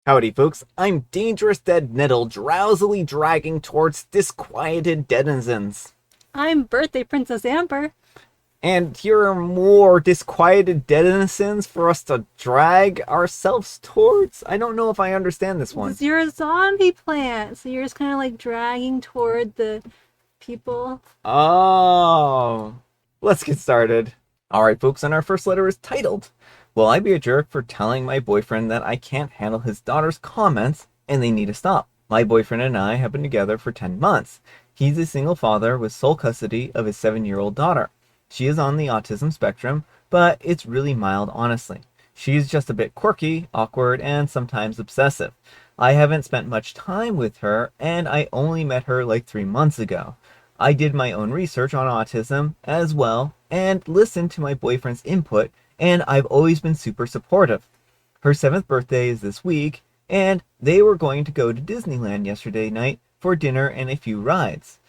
Howdy, folks. I'm Dangerous Dead Nettle, drowsily dragging towards disquieted denizens. I'm Birthday Princess Amber. And here are more disquieted denizens for us to drag ourselves towards? I don't know if I understand this one. Because you're a zombie plant, so you're just kind of like dragging toward the people. Oh. Let's get started. Alright, folks, and our first letter is titled, Will I be a jerk for telling my boyfriend that I can't handle his daughter's comments and they need to stop? My boyfriend and I have been together for 10 months. He's a single father with sole custody of his 7-year-old daughter. She is on the autism spectrum, but it's really mild, honestly. She's just a bit quirky, awkward, and sometimes obsessive. I haven't spent much time with her, and I only met her like 3 months ago. I did my own research on autism as well, and listened to my boyfriend's input, and I've always been super supportive. Her 7th birthday is this week, and they were going to go to Disneyland yesterday night for dinner and a few rides.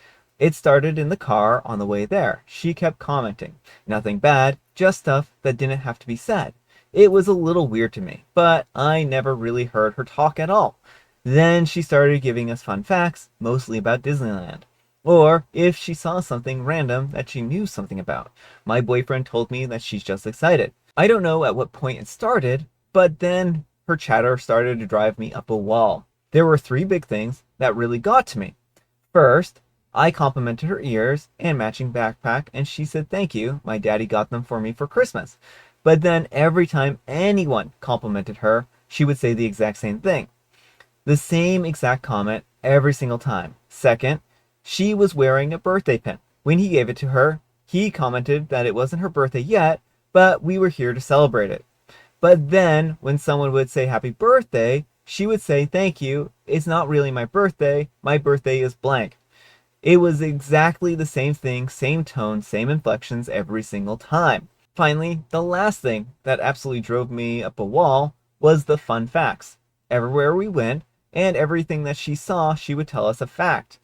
It started in the car on the way there. She kept commenting. Nothing bad, just stuff that didn't have to be said. It was a little weird to me, but I never really heard her talk at all. Then she started giving us fun facts, mostly about Disneyland. Or if she saw something random that she knew something about. My boyfriend told me that she's just excited. I don't know at what point it started, but then her chatter started to drive me up a wall. There were 3 big things that really got to me. First, I complimented her ears and matching backpack, and she said thank you, my daddy got them for me for Christmas. But then every time anyone complimented her, she would say the exact same thing. The same exact comment every single time. Second, she was wearing a birthday pin. When he gave it to her, he commented that it wasn't her birthday yet, but we were here to celebrate it. But then when someone would say happy birthday, she would say thank you, it's not really my birthday is blank. It was exactly the same thing, same tone, same inflections every single time. Finally, the last thing that absolutely drove me up a wall was the fun facts. Everywhere we went, and everything that she saw, she would tell us a fact.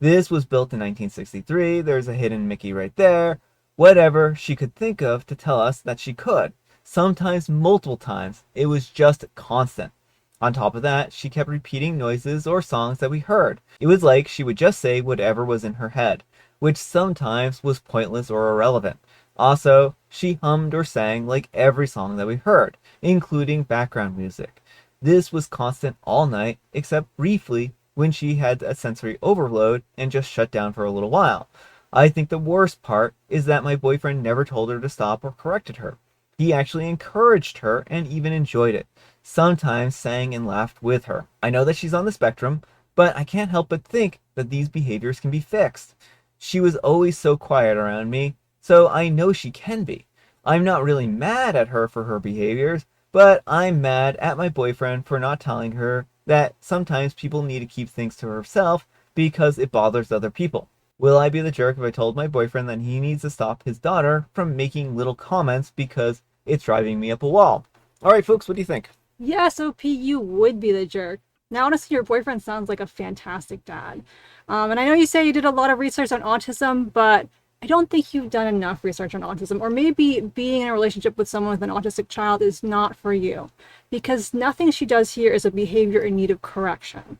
This was built in 1963, there's a hidden Mickey right there, whatever she could think of to tell us that she could. Sometimes multiple times, it was just constant. On top of that, she kept repeating noises or songs that we heard. It was like she would just say whatever was in her head, which sometimes was pointless or irrelevant. Also, she hummed or sang like every song that we heard, including background music. This was constant all night, except briefly when she had a sensory overload and just shut down for a little while. I think the worst part is that my boyfriend never told her to stop or corrected her. He actually encouraged her and even enjoyed it. Sometimes sang and laughed with her. I know that she's on the spectrum, but I can't help but think that these behaviors can be fixed. She was always so quiet around me, so I know she can be. I'm not really mad at her for her behaviors, but I'm mad at my boyfriend for not telling her that sometimes people need to keep things to herself because it bothers other people. Will I be the jerk if I told my boyfriend that he needs to stop his daughter from making little comments because it's driving me up a wall? Alright folks, what do you think? Yes, OP, you would be the jerk. Now, honestly, your boyfriend sounds like a fantastic dad. And I know you say you did a lot of research on autism, but I don't think you've done enough research on autism. Or maybe being in a relationship with someone with an autistic child is not for you. Because nothing she does here is a behavior in need of correction.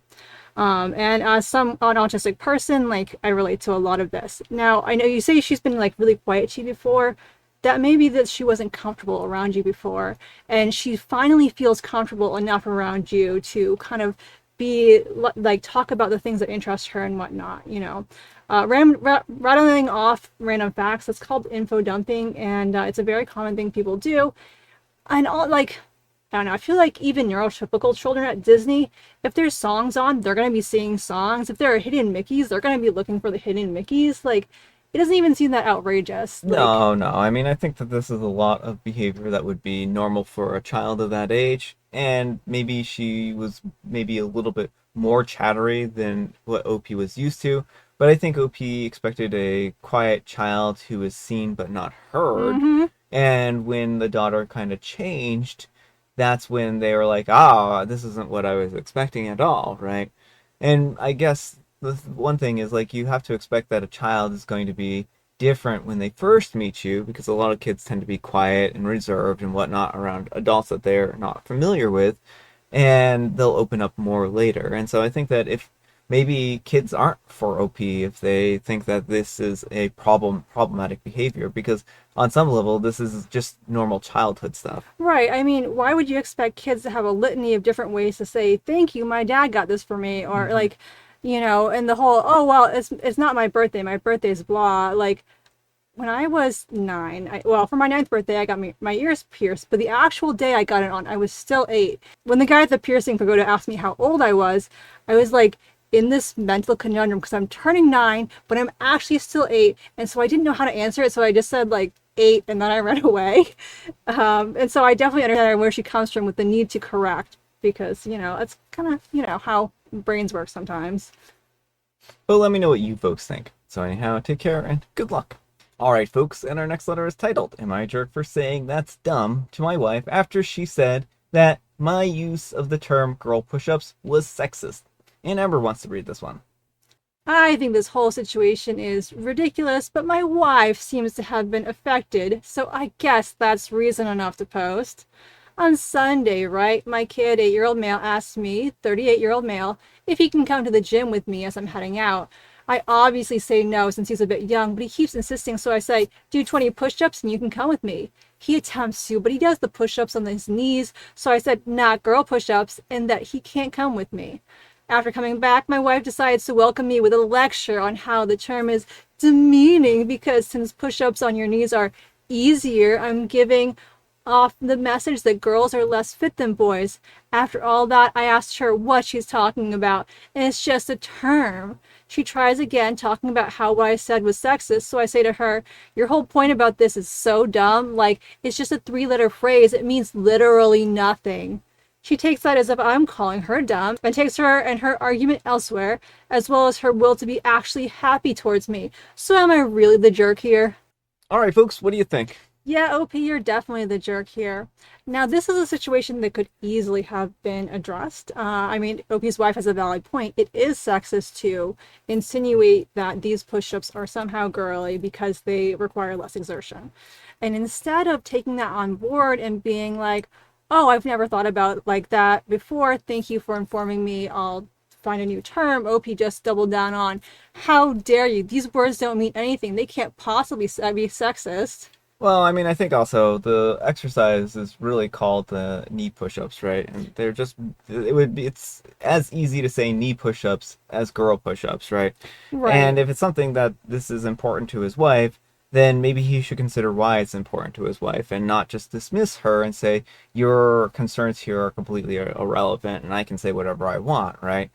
And as an autistic person, like, I relate to a lot of this. Now, I know you say she's been like really quiet to you before. That may be that she wasn't comfortable around you before, and she finally feels comfortable enough around you to kind of be like talk about the things that interest her and whatnot, you know. Rattling off random facts, that's called info dumping, and it's a very common thing people do. And all, like, I don't know, I feel like even neurotypical children at Disney, if there's songs on, they're going to be singing songs. If there are hidden Mickeys, they're going to be looking for the hidden Mickeys. Like, it doesn't even seem that outrageous. Like, No. I mean, I think that this is a lot of behavior that would be normal for a child of that age, and maybe she was maybe a little bit more chattery than what OP was used to, but I think OP expected a quiet child who was seen but not heard, mm-hmm. and when the daughter kind of changed, that's when they were like, ah, this isn't what I was expecting at all, right? And I guess the one thing is, like, you have to expect that a child is going to be different when they first meet you, because a lot of kids tend to be quiet and reserved and whatnot around adults that they're not familiar with. and they'll open up more later. And so I think that if maybe kids aren't for OP if they think that this is a problematic behavior, because on some level this is just normal childhood stuff. Right. I mean, why would you expect kids to have a litany of different ways to say, thank you, my dad got this for me? Or Hmm. like, and the whole, oh, well, it's not my birthday's blah. Like, when I was 9, for my ninth birthday, I got my ears pierced, but the actual day I got it on, I was still 8. When the guy at the piercing pagoda to ask me how old I was like in this mental conundrum because I'm turning 9, but I'm actually still 8, and so I didn't know how to answer it, so I just said like 8, and then I ran away. And so I definitely understand where she comes from with the need to correct because it's kind of how brains work sometimes. But let me know what you folks think. So anyhow, take care and good luck. Alright, folks, and our next letter is titled, Am I a Jerk for Saying That's Dumb to my wife after she said that my use of the term girl push-ups was sexist? And Amber wants to read this one. I think this whole situation is ridiculous, but my wife seems to have been affected, so I guess that's reason enough to post. On Sunday, right, my kid, 8-year-old male, asked me, 38-year-old male, if he can come to the gym with me as I'm heading out. I obviously say no since he's a bit young, but he keeps insisting, so I say, do 20 push-ups and you can come with me. He attempts to, but he does the push-ups on his knees, so I said, not girl push-ups, and that he can't come with me. After coming back, my wife decides to welcome me with a lecture on how the term is demeaning because since push-ups on your knees are easier, I'm giving off the message that girls are less fit than boys. After all that, I asked her what she's talking about, and it's just a term. She tries again, talking about how what I said was sexist, so I say to her, your whole point about this is so dumb, like, it's just a 3-letter phrase, it means literally nothing. She takes that as if I'm calling her dumb and takes her and her argument elsewhere, as well as her will to be actually happy towards me. So am I really the jerk here? Alright, folks, what do you think? Yeah, OP, you're definitely the jerk here. Now, this is a situation that could easily have been addressed. I mean, OP's wife has a valid point. It is sexist to insinuate that these push ups are somehow girly because they require less exertion. And instead of taking that on board and being like, oh, I've never thought about it like that before, thank you for informing me, I'll find a new term, OP just doubled down on, how dare you? These words don't mean anything. They can't possibly be sexist. Well, I mean, I think also the exercise is really called the knee push-ups, right? And they're just it's as easy to say knee push-ups as girl push-ups, right? And Right. if it's something that this is important to his wife, then maybe he should consider why it's important to his wife and not just dismiss her and say your concerns here are completely irrelevant and I can say whatever I want, right?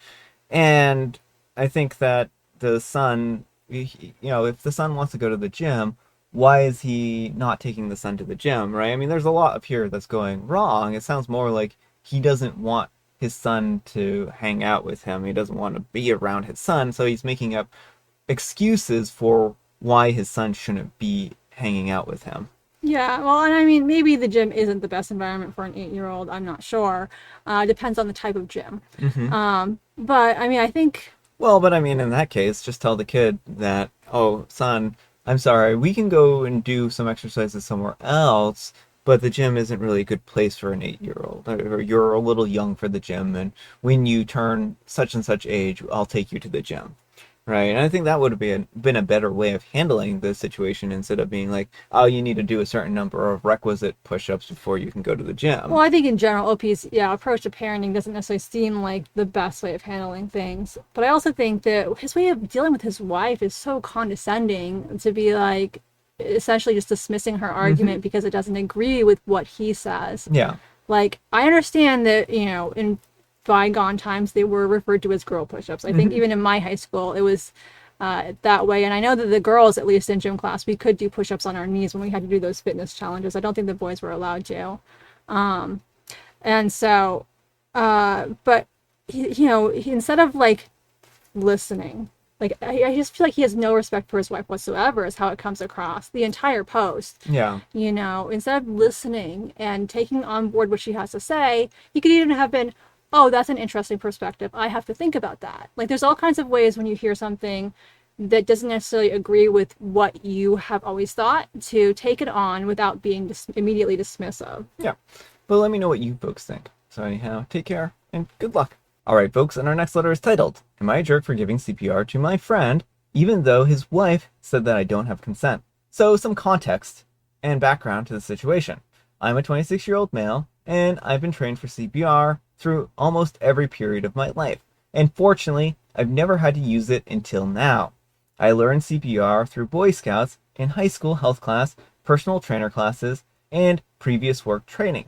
And I think that the son, if the son wants to go to the gym, why is he not taking the son to the gym, right? I mean, there's a lot up here that's going wrong. It sounds more like he doesn't want his son to hang out with him. He doesn't want to be around his son, so he's making up excuses for why his son shouldn't be hanging out with him. Yeah, well, and I mean, maybe the gym isn't the best environment for an 8-year-old. I'm not sure. Depends on the type of gym. Hmm. But I mean, I think, Well, but I mean, in that case, just tell the kid that, oh, son, I'm sorry, we can go and do some exercises somewhere else, but the gym isn't really a good place for an 8-year-old. Or you're a little young for the gym, and when you turn such and such age, I'll take you to the gym. Right, and I think that would have been a better way of handling the situation instead of being like, oh, you need to do a certain number of requisite push-ups before you can go to the well, gym. I think in general, OP's approach to parenting doesn't necessarily seem like the best way of handling things. But I also think that his way of dealing with his wife is so condescending to be like essentially just dismissing her Hmm. argument because it doesn't agree with what he says. Yeah. Like, I understand that, in bygone times they were referred to as girl push-ups. I think Hmm. even in my high school it was that way. And I know that the girls, at least in gym class, we could do push-ups on our knees when we had to do those fitness challenges. I don't think the boys were allowed to. And so, but, instead of like listening, like, I just feel like he has no respect for his wife whatsoever, is how it comes across the entire post. Yeah. Instead of listening and taking on board what she has to say, he could even have been, oh, that's an interesting perspective. I have to think about that. Like, there's all kinds of ways when you hear something that doesn't necessarily agree with what you have always thought to take it on without being immediately dismissive. Yeah. But let me know what you folks think. So anyhow, take care and good luck. Alright folks, and our next letter is titled, Am I a jerk for giving CPR to my friend, even though his wife said that I don't have consent? So some context and background to the situation. I'm a 26-year-old male, and I've been trained for CPR through almost every period of my life. And fortunately, I've never had to use it until now. I learned CPR through Boy Scouts, in high school health class, personal trainer classes, and previous work training.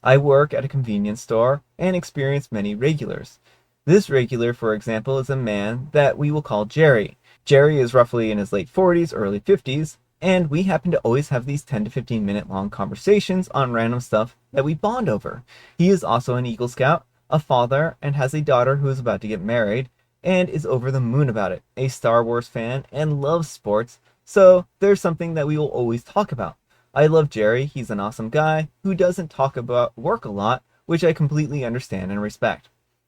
I work at a convenience store and experience many regulars. This regular, for example, is a man that we will call Jerry. Jerry is roughly in his late 40s, early 50s, and we happen to always have these 10 to 15 minute long conversations on random stuff that we bond over. He is also an Eagle Scout, a father, and has a daughter who is about to get married, and is over the moon about it, a Star Wars fan, and loves sports, so there's something that we will always talk about. I love Jerry, he's an awesome guy who doesn't talk about work a lot, which I completely understand and respect.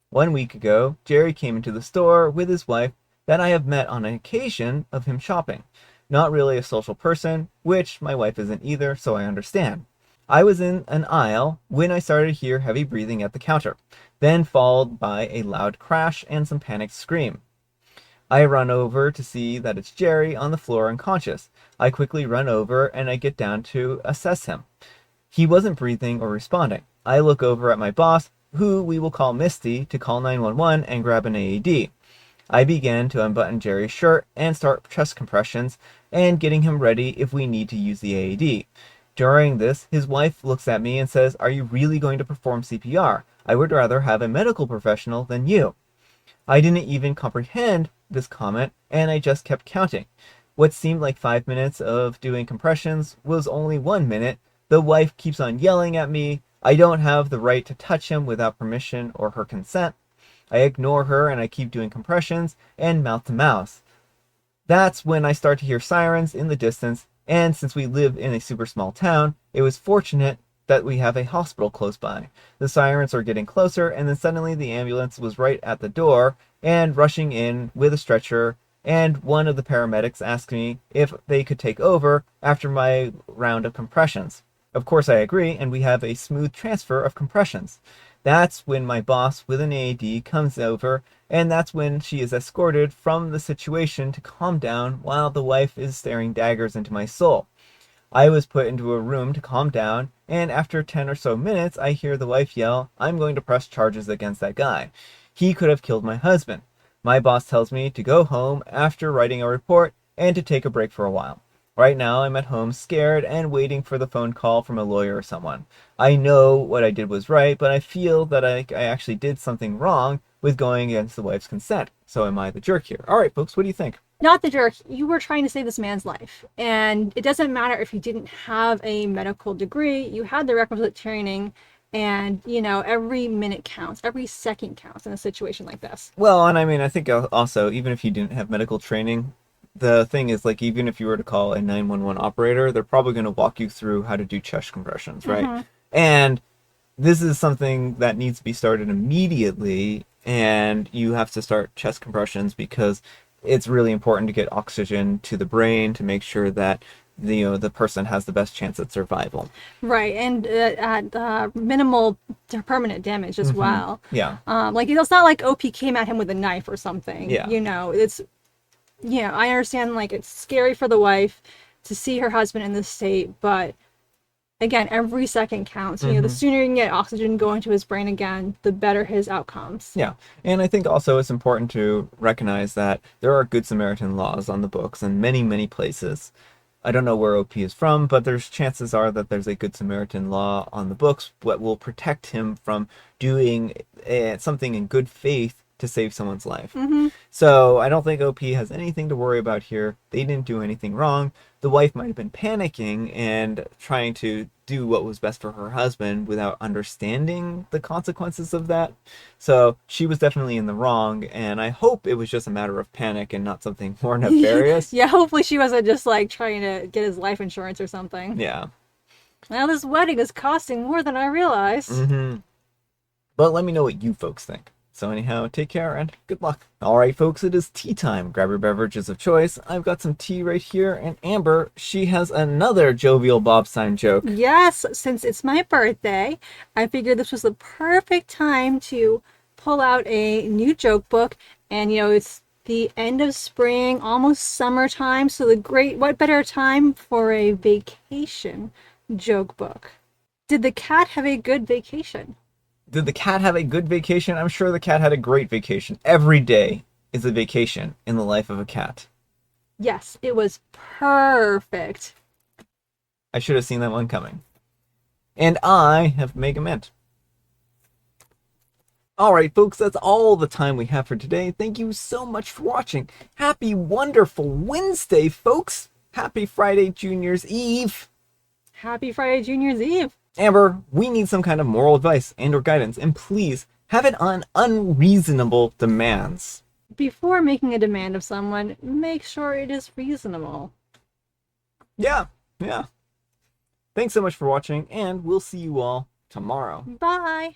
1 week ago, Jerry came into the store with his wife that I have met on an occasion of him shopping. Not really a social person, which my wife isn't either, so I understand. I was in an aisle when I started to hear heavy breathing at the counter, then followed by a loud crash and some panicked scream. I run over to see that it's Jerry on the floor unconscious. I quickly run over and I get down to assess him. He wasn't breathing or responding. I look over at my boss, who we will call Misty, to call 911 and grab an AED. I began to unbutton Jerry's shirt and start chest compressions and getting him ready if we need to use the AED. During this, his wife looks at me and says, "Are you really going to perform CPR? I would rather have a medical professional than you." I didn't even comprehend this comment, and I just kept counting. What seemed like 5 minutes of doing compressions was only 1 minute. The wife keeps on yelling at me. I don't have the right to touch him without permission or her consent. I ignore her and I keep doing compressions and mouth to mouth. That's when I start to hear sirens in the distance, and since we live in a super small town, it was fortunate that we have a hospital close by. The sirens are getting closer, and then suddenly the ambulance was right at the door and rushing in with a stretcher, and one of the paramedics asked me if they could take over after my round of compressions. Of course I agree, and we have a smooth transfer of compressions. That's when my boss with an AED comes over, and that's when she is escorted from the situation to calm down while the wife is staring daggers into my soul. I was put into a room to calm down, and after 10 or so minutes, I hear the wife yell, "I'm going to press charges against that guy. He could have killed my husband." My boss tells me to go home after writing a report and to take a break for a while. Right now, I'm at home scared and waiting for the phone call from a lawyer or someone. I know what I did was right, but I feel that I actually did something wrong with going against the wife's consent. So am I the jerk here? All right, folks, what do you think? Not the jerk. You were trying to save this man's life. And it doesn't matter if you didn't have a medical degree, you had the requisite training, and, every minute counts, every second counts in a situation like this. Well, and I mean, I think also, even if you didn't have medical training, the thing is, like, even if you were to call a 911 operator, they're probably going to walk you through how to do chest compressions, right? Mm-hmm. And this is something that needs to be started immediately, and you have to start chest compressions because it's really important to get oxygen to the brain to make sure that the person has the best chance at survival. Right, and at minimal permanent damage as well. Yeah. It's not like OP came at him with a knife or something. Yeah. I understand, it's scary for the wife to see her husband in this state, but again, every second counts. The sooner you can get oxygen going to his brain again, the better his outcomes. Yeah, and I think also it's important to recognize that there are Good Samaritan laws on the books in many, many places. I don't know where OP is from, but there's chances are that there's a Good Samaritan law on the books that will protect him from doing something in good faith to save someone's life. Mm-hmm. So I don't think OP has anything to worry about here. They didn't do anything wrong. The wife might have been panicking and trying to do what was best for her husband without understanding the consequences of that. So she was definitely in the wrong, and I hope it was just a matter of panic and not something more nefarious. Yeah, hopefully she wasn't just trying to get his life insurance or something. Yeah. Now this wedding is costing more than I realized. Mm-hmm. But let me know what you folks think. So anyhow, take care and good luck. Alright folks, it is tea time. Grab your beverages of choice. I've got some tea right here, and Amber, she has another jovial Bobstein joke. Yes, since it's my birthday, I figured this was the perfect time to pull out a new joke book. And it's the end of spring, almost summertime, so what better time for a vacation joke book? Did the cat have a good vacation? Did the cat have a good vacation? I'm sure the cat had a great vacation. Every day is a vacation in the life of a cat. Yes, it was perfect. I should have seen that one coming. And I have Mega Mint. Alright folks, that's all the time we have for today. Thank you so much for watching. Happy wonderful Wednesday, folks. Happy Friday Junior's Eve. Happy Friday Junior's Eve. Amber, we need some kind of moral advice and or guidance, and please have it on unreasonable demands. Before making a demand of someone, make sure it is reasonable. Yeah. Thanks so much for watching, and we'll see you all tomorrow. Bye.